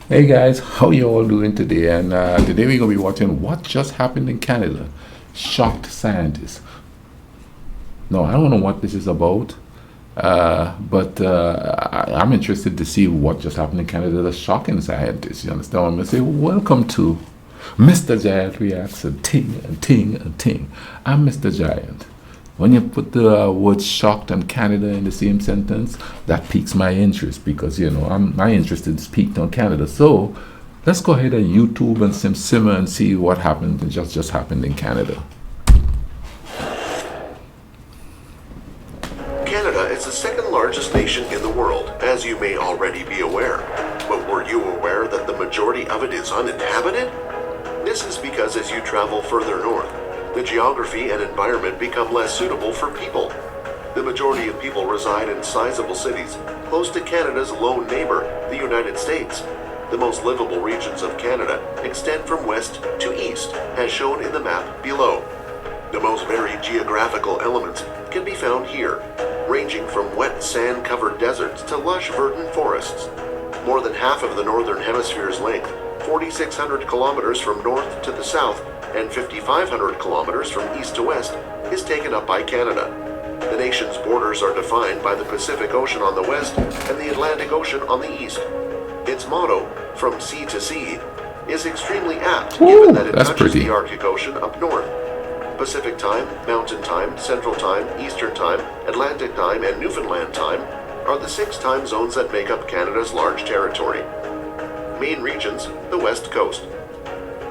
Hey guys, how you all doing today? And today we're gonna be watching what just happened in Canada. Shocked scientists. No, I don't know what this is about, but I'm interested to see what just happened in Canada. The shocking scientists. You understand what I'm gonna say? Welcome to Mr. Giant Reacts and Ting and Ting and Ting. I'm Mr. Giant. When you put the word shocked and Canada in the same sentence, that piques my interest because my interest is piqued on Canada. So let's go ahead and YouTube and simmer and see what happened and just happened in Canada. Canada is the second largest nation in the world, as you may already be aware. But were you aware that the majority of it is uninhabited? This is because as you travel further north, the geography and environment become less suitable for people. The majority of people reside in sizable cities close to Canada's lone neighbor, the United States. The most livable regions of Canada extend from west to east, as shown in the map below. The most varied geographical elements can be found here, ranging from wet sand-covered deserts to lush verdant forests. More than half of the northern hemisphere's length, 4,600 kilometers from north to the south and 5,500 kilometers from east to west, is taken up by Canada. The nation's borders are defined by the Pacific Ocean on the west and the Atlantic Ocean on the east. Its motto, "From sea to sea," is extremely apt given that it touches the Arctic Ocean up north. Pacific Time, Mountain Time, Central Time, Eastern Time, Atlantic Time, and Newfoundland Time are the 6 time zones that make up Canada's large territory. Main regions: the West Coast.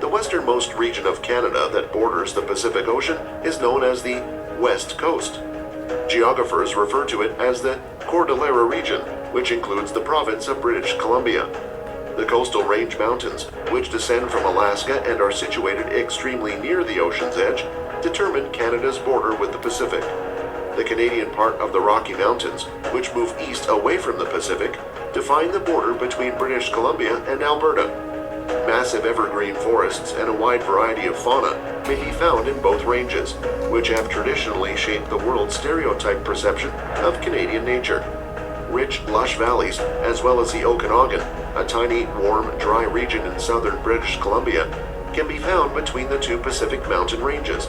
The westernmost region of Canada that borders the Pacific Ocean is known as the West Coast. Geographers refer to it as the Cordillera region, which includes the province of British Columbia. The Coastal Range Mountains, which descend from Alaska and are situated extremely near the ocean's edge, determine Canada's border with the Pacific. The Canadian part of the Rocky Mountains, which move east away from the Pacific, define the border between British Columbia and Alberta. Massive evergreen forests and a wide variety of fauna may be found in both ranges, which have traditionally shaped the world's stereotype perception of Canadian nature. Rich, lush valleys, as well as the Okanagan, a tiny, warm, dry region in southern British Columbia, can be found between the 2 Pacific mountain ranges.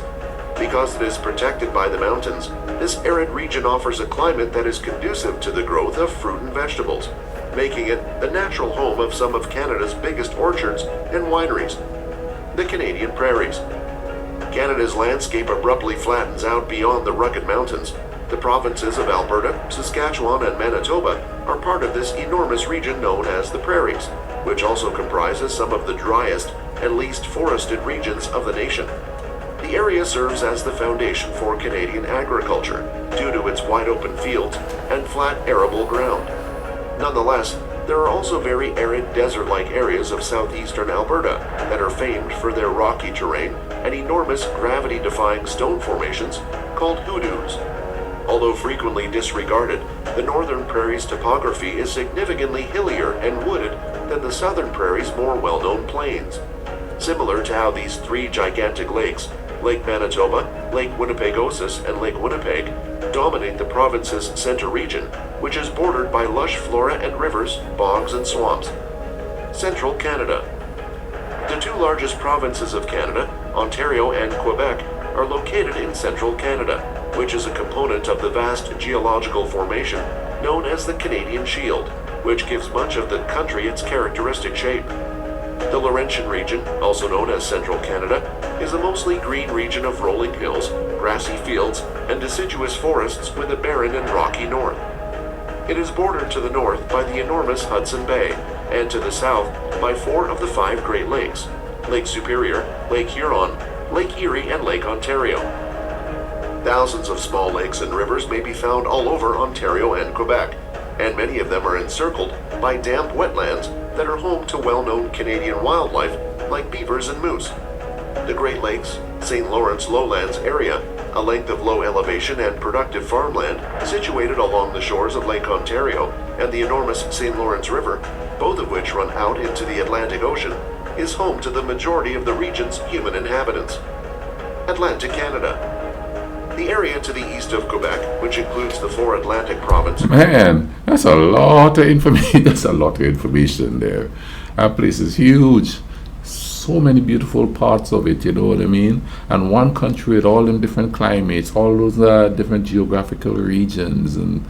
Because it is protected by the mountains, this arid region offers a climate that is conducive to the growth of fruit and vegetables, making it the natural home of some of Canada's biggest orchards and wineries. The Canadian prairies. Canada's landscape abruptly flattens out beyond the rugged mountains. The provinces of Alberta, Saskatchewan, and Manitoba are part of this enormous region known as the prairies, which also comprises some of the driest and least forested regions of the nation. The area serves as the foundation for Canadian agriculture due to its wide open fields and flat arable ground. Nonetheless, there are also very arid desert-like areas of southeastern Alberta that are famed for their rocky terrain and enormous gravity-defying stone formations called hoodoos. Although frequently disregarded, the northern prairie's topography is significantly hillier and wooded than the southern prairie's more well-known plains. Similar to how these 3 gigantic lakes, Lake Manitoba, Lake Winnipegosis, and Lake Winnipeg, dominate the province's center region, which is bordered by lush flora and rivers, bogs, and swamps. Central Canada. The 2 largest provinces of Canada, Ontario and Quebec, are located in central Canada, which is a component of the vast geological formation known as the Canadian Shield, which gives much of the country its characteristic shape. The Laurentian region, also known as Central Canada, is a mostly green region of rolling hills, grassy fields, and deciduous forests with a barren and rocky north. It is bordered to the north by the enormous Hudson Bay, and to the south by 4 of the 5 Great Lakes: Lake Superior, Lake Huron, Lake Erie, and Lake Ontario. Thousands of small lakes and rivers may be found all over Ontario and Quebec, and many of them are encircled by damp wetlands that are home to well-known Canadian wildlife like beavers and moose. The Great Lakes, St. Lawrence Lowlands area, a length of low elevation and productive farmland situated along the shores of Lake Ontario and the enormous St. Lawrence River, both of which run out into the Atlantic Ocean, is home to the majority of the region's human inhabitants. Atlantic Canada. The area to the east of Quebec, which includes the 4 Atlantic provinces. Man, that's a lot of information. That's a lot of information there. That place is huge. So many beautiful parts of it, you know what I mean? And one country with all them different climates, all those different geographical regions and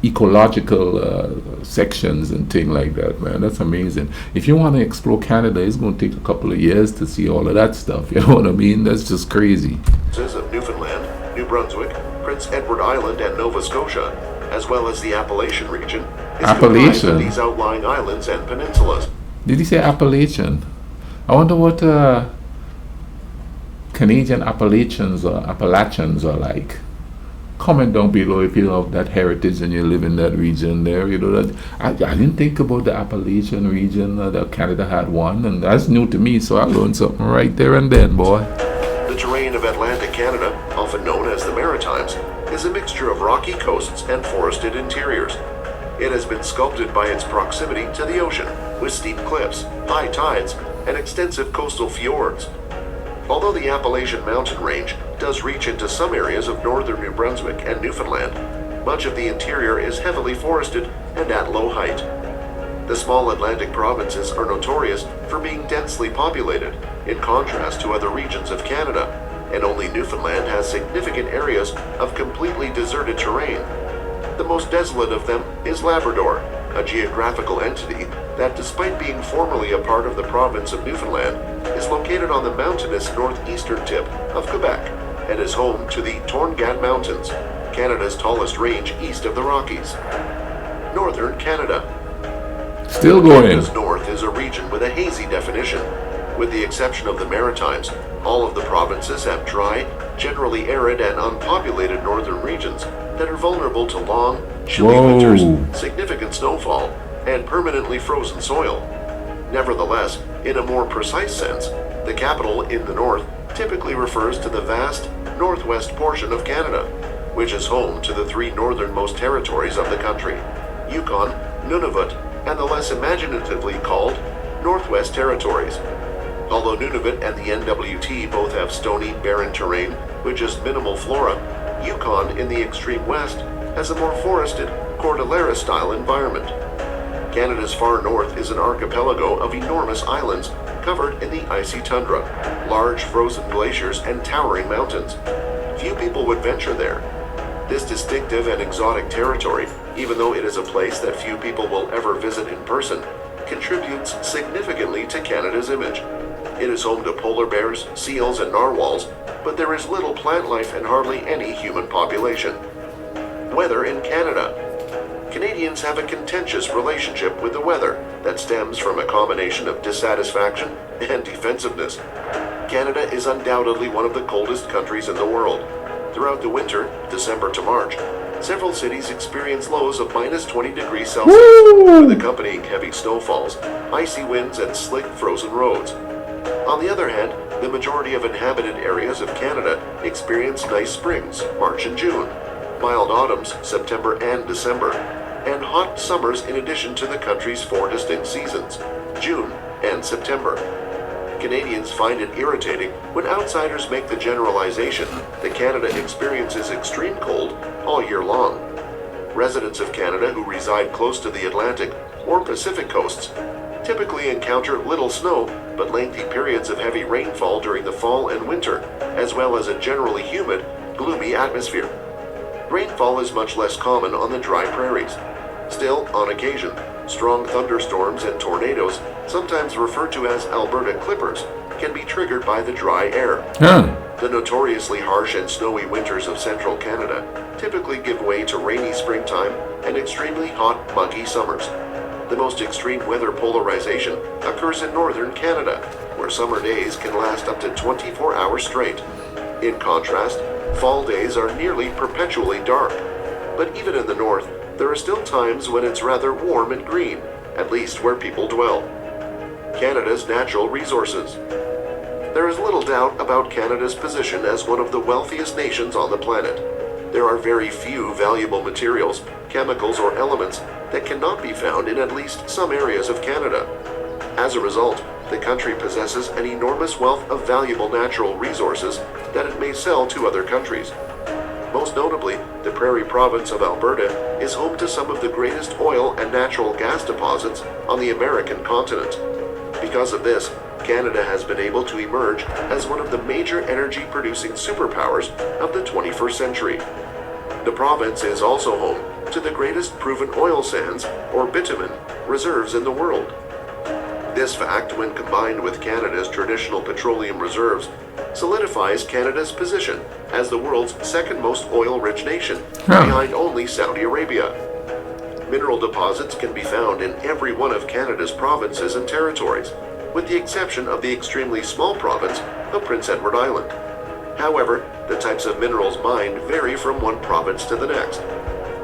ecological sections and things like that, man. That's amazing. If you want to explore Canada, it's going to take a couple of years to see all of that stuff, you know what I mean? That's just crazy. Of Newfoundland, New Brunswick, Prince Edward Island, and Nova Scotia, as well as the Appalachian region, is comprised of these outlying islands and peninsulas. Did he say Appalachian? I wonder what Canadian Appalachians or Appalachians are like. Comment down below if you love that heritage and you live in that region there. You know that I didn't think about the Appalachian region that Canada had one, and that's new to me. So I learned something right there and then, boy. The terrain of Atlantic Canada, often known as the Maritimes, is a mixture of rocky coasts and forested interiors. It has been sculpted by its proximity to the ocean, with steep cliffs, high tides, and extensive coastal fjords. Although the Appalachian mountain range does reach into some areas of northern New Brunswick and Newfoundland, much of the interior is heavily forested and at low height. The small Atlantic provinces are notorious for being densely populated, in contrast to other regions of Canada, and only Newfoundland has significant areas of completely deserted terrain. The most desolate of them is Labrador, a geographical entity that, despite being formerly a part of the province of Newfoundland, is located on the mountainous northeastern tip of Quebec and is home to the Torngat Mountains, Canada's tallest range east of the Rockies. Northern Canada. Still going. Canada's north is a region with a hazy definition. With the exception of the Maritimes, all of the provinces have dry, generally arid and unpopulated northern regions that are vulnerable to long, chilly winters, significant snowfall, and permanently frozen soil. Nevertheless, in a more precise sense, the capital in the north typically refers to the vast northwest portion of Canada, which is home to the three northernmost territories of the country: Yukon, Nunavut, and the less imaginatively called Northwest Territories. Although Nunavut and the NWT both have stony, barren terrain with just minimal flora, Yukon in the extreme west has a more forested, Cordillera-style environment. Canada's far north is an archipelago of enormous islands covered in the icy tundra, large frozen glaciers, and towering mountains. Few people would venture there. This distinctive and exotic territory, even though it is a place that few people will ever visit in person, contributes significantly to Canada's image. It is home to polar bears, seals, and narwhals, but there is little plant life and hardly any human population. Weather in Canada. Canadians have a contentious relationship with the weather that stems from a combination of dissatisfaction and defensiveness. Canada is undoubtedly one of the coldest countries in the world. Throughout the winter, December to March, several cities experience lows of minus 20 degrees Celsius, with accompanying heavy snowfalls, icy winds, and slick frozen roads. On the other hand, the majority of inhabited areas of Canada experience nice springs, March and June, mild autumns, September and December, and hot summers in addition to the country's four distinct seasons, June and September. Canadians find it irritating when outsiders make the generalization that Canada experiences extreme cold all year long. Residents of Canada who reside close to the Atlantic or Pacific coasts typically encounter little snow but lengthy periods of heavy rainfall during the fall and winter, as well as a generally humid, gloomy atmosphere. Rainfall is much less common on the dry prairies. Still, on occasion, strong thunderstorms and tornadoes, sometimes referred to as Alberta Clippers, can be triggered by the dry air. The notoriously harsh and snowy winters of central Canada typically give way to rainy springtime and extremely hot, muggy summers. The most extreme weather polarization occurs in northern Canada, where summer days can last up to 24 hours straight. In contrast, fall days are nearly perpetually dark. But even in the north, there are still times when it's rather warm and green, at least where people dwell. Canada's natural resources. There is little doubt about Canada's position as one of the wealthiest nations on the planet. There are very few valuable materials, chemicals, or elements that cannot be found in at least some areas of Canada. As a result, the country possesses an enormous wealth of valuable natural resources that it may sell to other countries. Most notably, the Prairie Province of Alberta is home to some of the greatest oil and natural gas deposits on the American continent. Because of this, Canada has been able to emerge as one of the major energy-producing superpowers of the 21st century. The province is also home to the greatest proven oil sands, or bitumen, reserves in the world. This fact, when combined with Canada's traditional petroleum reserves, solidifies Canada's position as the world's second most oil-rich nation, behind only Saudi Arabia. Mineral deposits can be found in every one of Canada's provinces and territories, with the exception of the extremely small province of Prince Edward Island. However, the types of minerals mined vary from one province to the next.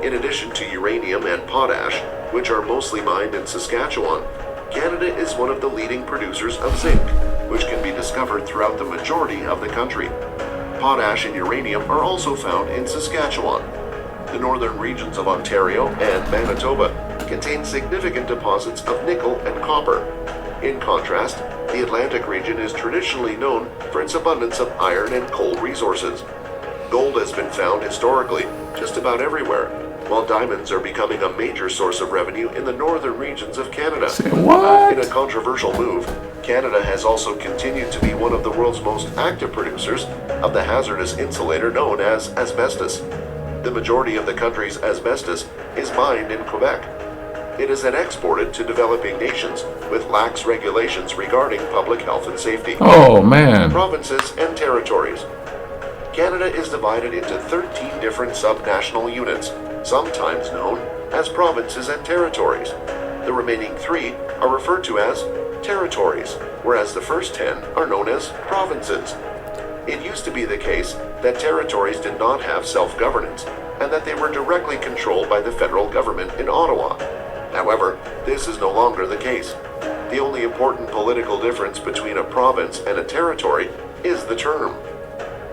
In addition to uranium and potash, which are mostly mined in Saskatchewan, Canada is one of the leading producers of zinc, which can be discovered throughout the majority of the country. Potash and uranium are also found in Saskatchewan. The northern regions of Ontario and Manitoba contain significant deposits of nickel and copper. In contrast, the Atlantic region is traditionally known for its abundance of iron and coal resources. Gold has been found historically just about everywhere, while diamonds are becoming a major source of revenue in the northern regions of Canada. Say what? In a controversial move, Canada has also continued to be one of the world's most active producers of the hazardous insulator known as asbestos. The majority of the country's asbestos is mined in Quebec. It is then exported to developing nations with lax regulations regarding public health and safety. Oh, man. Provinces and territories. Canada is divided into 13 different subnational units, sometimes known as provinces and territories. The remaining 3 are referred to as territories, whereas the first 10 are known as provinces. It used to be the case that territories did not have self-governance, and that they were directly controlled by the federal government in Ottawa. However, this is no longer the case. The only important political difference between a province and a territory is the term.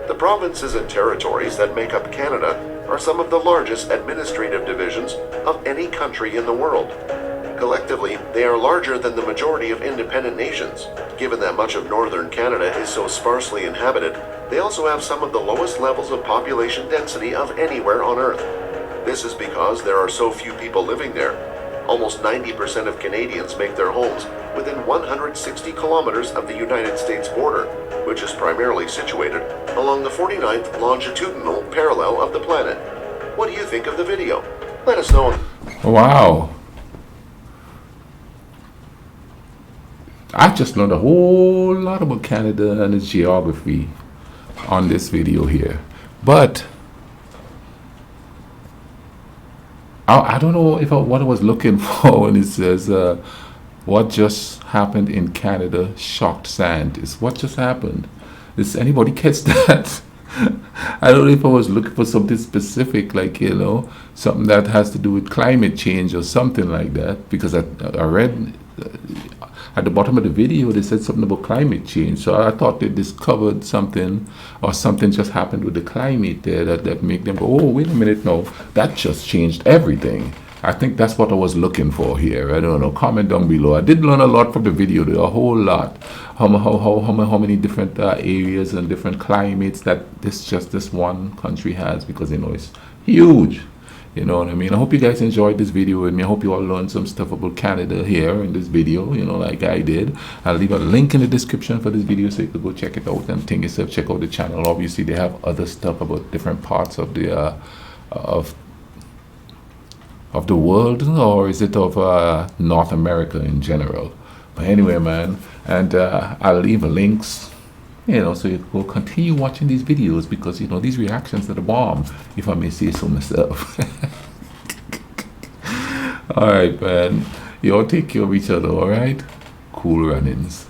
The provinces and territories that make up Canada are some of the largest administrative divisions of any country in the world. Collectively, they are larger than the majority of independent nations. Given that much of northern Canada is so sparsely inhabited, they also have some of the lowest levels of population density of anywhere on Earth. This is because there are so few people living there. Almost 90% of Canadians make their homes within 160 kilometers of the United States border, which is primarily situated along the 49th longitudinal parallel of the planet. What do you think of the video? Let us know. Wow. I just learned a whole lot about Canada and its geography on this video here. But I don't know if what I was looking for when it says what just happened in Canada shocked scientists. What just happened? Does anybody catch that? I don't know if I was looking for something specific, like, you know, something that has to do with climate change or something like that, because I read at the bottom of the video they said something about climate change, so I thought they discovered something, or something just happened with the climate there that make them go, oh, wait a minute, no, that just changed everything. I think that's what I was looking for here. I don't know. Comment down below. I did learn a lot from the video. There are a whole lot. How many different areas and different climates that this one country has, because you know it's huge. You know what I mean? I hope you guys enjoyed this video with me. I hope you all learned some stuff about Canada here in this video, you know, like I did. I'll leave a link in the description for this video so you can go check it out and think yourself, check out the channel. Obviously, they have other stuff about different parts of the of the world, or is it of North America in general? But anyway, man, and I'll leave links, you know, so you will continue watching these videos, because you know these reactions are the bomb, if I may say so myself. All right, man, you all take care of each other. All right, cool runnings.